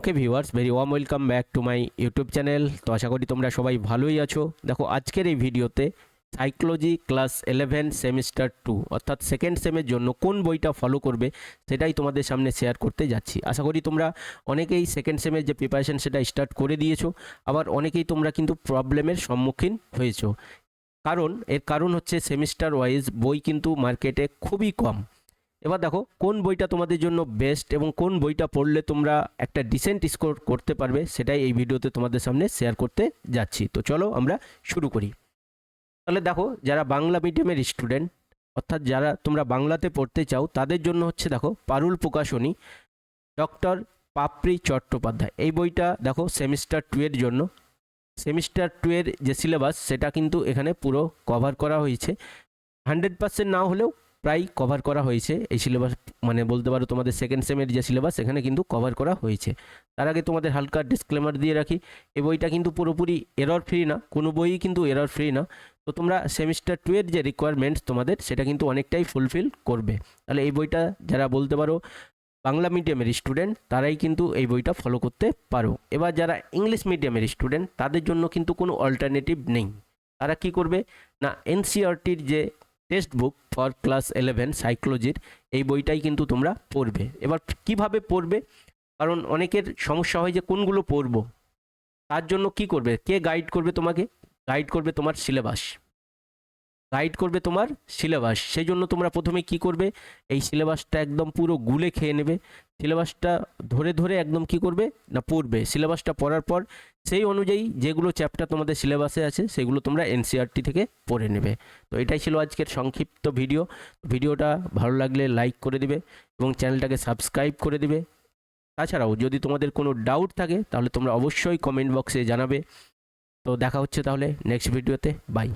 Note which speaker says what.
Speaker 1: Okay viewers, very warm welcome back to my YouTube channel. তো আশা করি তোমরা সবাই ভালোই আছো। দেখো আজকের এই ভিডিওতে সাইকোলজি ক্লাস 11 সেমিস্টার 2 অর্থাৎ সেকেন্ড সেমের জন্য কোন বইটা ফলো করবে সেটাই তোমাদের সামনে শেয়ার করতে যাচ্ছি। আশা করি তোমরা অনেকেই সেকেন্ড সেমের যে প্রিপারেশন সেটা স্টার্ট করে দিয়েছো, আবার অনেকেই তোমরা কিন্তু প্রবলেমের সম্মুখীন হয়েছো। এর কারণ হচ্ছে সেমিস্টার ওয়াইজ বই কিন্তু মার্কেটে খুবই কম। এবার দেখো কোন বইটা তোমাদের জন্য বেস্ট এবং কোন বইটা পড়লে তোমরা একটা ডিসেন্ট স্কোর করতে পারবে সেটাই এই ভিডিওতে তোমাদের সামনে শেয়ার করতে যাচ্ছি। তো চলো আমরা শুরু করি। তাহলে দেখো, যারা বাংলা মিডিয়ামের স্টুডেন্ট অর্থাৎ যারা তোমরা বাংলাতে পড়তে চাও তাদের জন্য হচ্ছে দেখো পারুল প্রকাশনী ডক্টর পাপড়ি চট্টোপাধ্যায়। এই বইটা দেখো সেমিস্টার 2 এর জন্য। সেমিস্টার 2 এর যে সিলেবাস সেটা কিন্তু এখানে পুরো কভার করা হয়েছে। 100% না হলেও প্রায় কভার করা হয়েছে এই সিলেবাস, মানে বলতে পারো তোমাদের সেকেন্ড সেমের যে সিলেবাস এখানে কিন্তু কভার করা হয়েছে। তার আগে তোমাদের হালকা ডিসক্লেমার দিয়ে রাখি, এই বইটা কিন্তু পুরোপুরি এরর ফ্রি না, কোনো বইই কিন্তু এরর ফ্রি না। তো তোমরা সেমিস্টার 2 এর যে রিকোয়ারমেন্টস তোমাদের সেটা কিন্তু অনেকটাই ফুলফিল করবে। তাহলে এই বইটা যারা বলতে পারো বাংলা মিডিয়ামের স্টুডেন্ট তারাই কিন্তু এই বইটা ফলো করতে পারো। এবার যারা ইংলিশ মিডিয়ামের স্টুডেন্ট তাদের জন্য কিন্তু কোনো অল্টারনেটিভ নেই। তারা কি করবে না, এনসিইআরটির যে টেক্সট বুক ফর ক্লাস 11 সাইকোলজির এই বইটাই কিন্তু তোমরা পড়বে। এবার কিভাবে পড়বে, কারণ অনেকের সমস্যা হয় যে কোনগুলো পড়বো। তার জন্য কি করবে, কে গাইড করবে তোমাকে? গাইড করবে তোমার সিলেবাস, সেই জন্য তোমরা প্রথমে কি করবে, এই সিলেবাসটা একদম পুরো গুলে খেয়ে নেবে। সিলেবাসটা ধরে ধরে একদম কি করবে না পড়বে। সিলেবাসটা পড়ার পর সেই অনুযায়ী যেগুলো চ্যাপ্টার তোমাদের সিলেবাসে আছে সেগুলো তোমরা এনসিইআরটি থেকে পড়ে নেবে। তো এটাই ছিল আজকের সংক্ষিপ্ত ভিডিওটা ভালো লাগলে লাইক করে দিবে এবং চ্যানেলটাকে সাবস্ক্রাইব করে দিবে। তাছাড়াও যদি তোমাদের কোনো ডাউট থাকে তাহলে তোমরা অবশ্যই কমেন্ট বক্সে জানাবে। তো দেখা হচ্ছে তাহলে নেক্সট ভিডিওতে। বাই।